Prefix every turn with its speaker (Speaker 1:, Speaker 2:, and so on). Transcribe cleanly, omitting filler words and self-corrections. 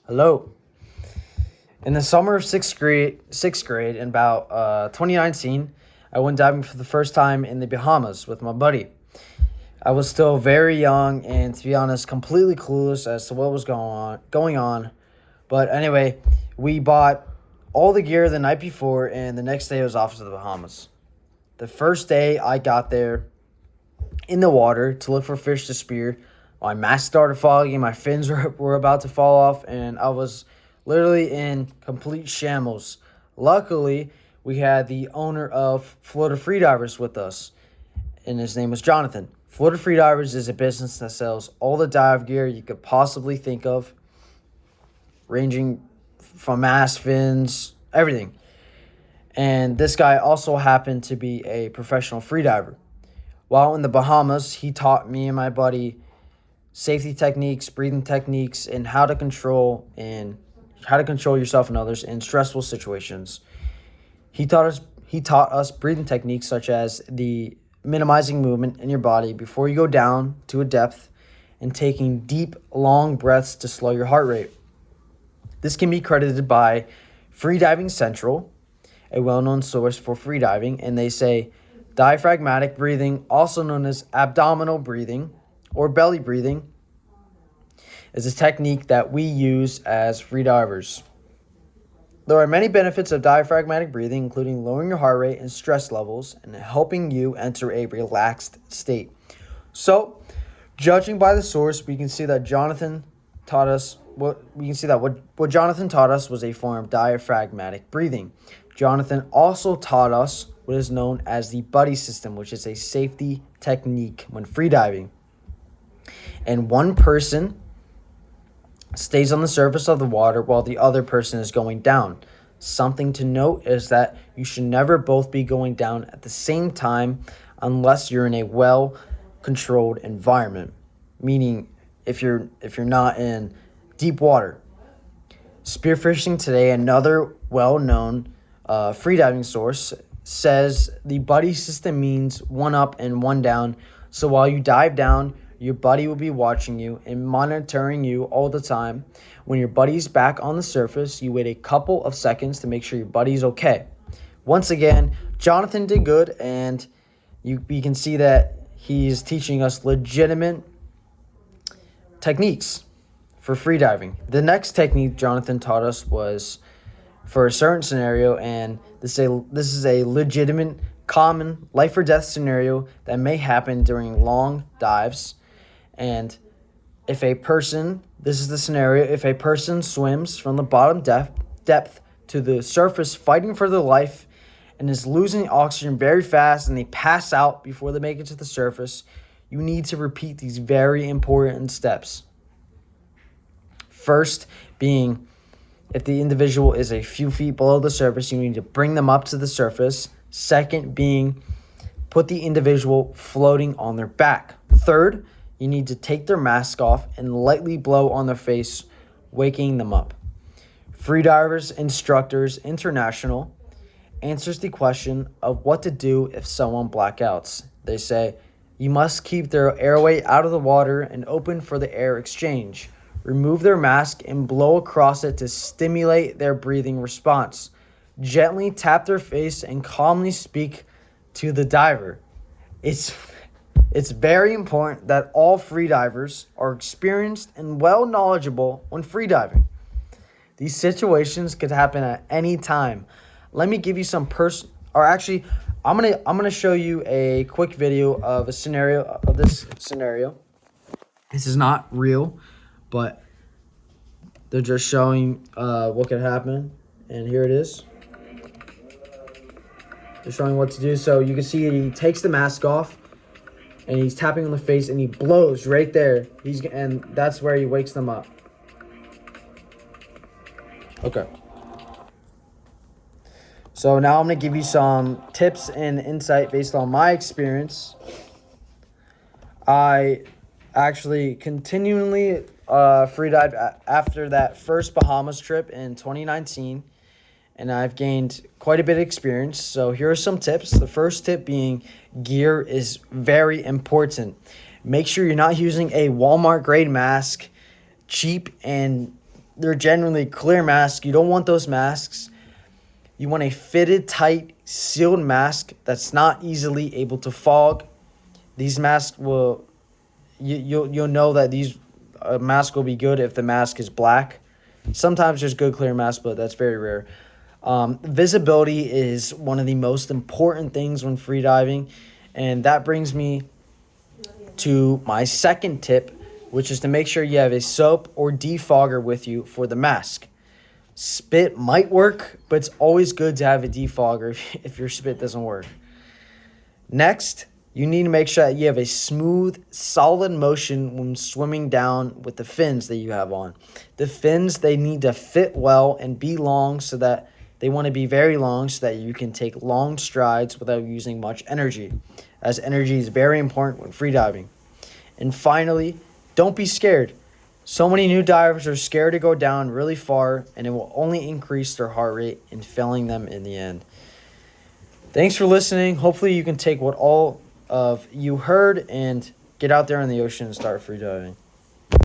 Speaker 1: Hello. In the summer of sixth grade in about 2019, I went diving for the first time in the Bahamas with my buddy. I was still very young and, to be honest, completely clueless as to what was going on. But anyway, we bought all the gear the night before, and the next day I was off to the Bahamas. The first day I got there in the water to look for fish to spear, my mask started fogging, my fins were about to fall off, and I was literally in complete shambles. Luckily, we had the owner of Florida Freedivers with us, and his name was Jonathan. Florida Freedivers is a business that sells all the dive gear you could possibly think of, ranging from mask, fins, everything. And this guy also happened to be a professional freediver. While in the Bahamas, he taught me and my buddy safety techniques, breathing techniques, and how to control yourself and others in stressful situations. He taught us breathing techniques such as the minimizing movement in your body before you go down to a depth and taking deep, long breaths to slow your heart rate. This can be credited by Freediving Central, a well-known source for freediving, and they say diaphragmatic breathing, also known as abdominal breathing or belly breathing, is a technique that we use as freedivers. There are many benefits of diaphragmatic breathing, including lowering your heart rate and stress levels and helping you enter a relaxed state. So, judging by the source, we can see that Jonathan taught us what Jonathan taught us was a form of diaphragmatic breathing. Jonathan also taught us what is known as the buddy system, which is a safety technique when freediving. And one person stays on the surface of the water while the other person is going down. Something to note is that you should never both be going down at the same time unless you're in a well-controlled environment, meaning if you're not in deep water. Spearfishing Today, another well-known freediving source, says the buddy system means one up and one down. So while you dive down, your buddy will be watching you and monitoring you all the time. When your buddy's back on the surface, you wait a couple of seconds to make sure your buddy's okay. Once again, Jonathan did good, and you can see that he's teaching us legitimate techniques for freediving. The next technique Jonathan taught us was for a certain scenario, and this is a legitimate, common life or death scenario that may happen during long dives. And if a person swims from the bottom depth to the surface fighting for their life and is losing oxygen very fast and they pass out before they make it to the surface, you need to repeat these very important steps. First being, if the individual is a few feet below the surface, you need to bring them up to the surface. Second being, put the individual floating on their back. Third, you need to take their mask off and lightly blow on their face, waking them up. Freedivers Instructors International answers the question of what to do if someone blackouts. They say, you must keep their airway out of the water and open for the air exchange. Remove their mask and blow across it to stimulate their breathing response. Gently tap their face and calmly speak to the diver. It's very important that all freedivers are experienced and well knowledgeable when freediving. These situations could happen at any time. Let me give you some I'm gonna show you a quick video of this scenario. This is not real, but they're just showing what could happen, and here it is. They're showing what to do. So you can see he takes the mask off, and he's tapping on the face, and he blows right there. And that's where he wakes them up. Okay. So now I'm going to give you some tips and insight based on my experience. I actually continually freedived after that first Bahamas trip in 2019. And I've gained quite a bit of experience. So here are some tips. The first tip being gear is very important. Make sure you're not using a Walmart grade mask, cheap and they're generally clear masks. You don't want those masks. You want a fitted, tight, sealed mask that's not easily able to fog. These masks will, you'll know that these mask will be good if the mask is black. Sometimes there's good clear masks, but that's very rare. Visibility is one of the most important things when freediving, and that brings me to my second tip, which is to make sure you have a soap or defogger with you for the mask. Spit might work, but it's always good to have a defogger if your spit doesn't work. Next, you need to make sure that you have a smooth, solid motion when swimming down with the fins that you have on. The fins, they need to fit well and be long, so that they want to be very long so that you can take long strides without using much energy, as energy is very important when freediving. And finally, don't be scared. So many new divers are scared to go down really far, and it will only increase their heart rate and failing them in the end. Thanks for listening. Hopefully you can take what all of you heard and get out there in the ocean and start freediving.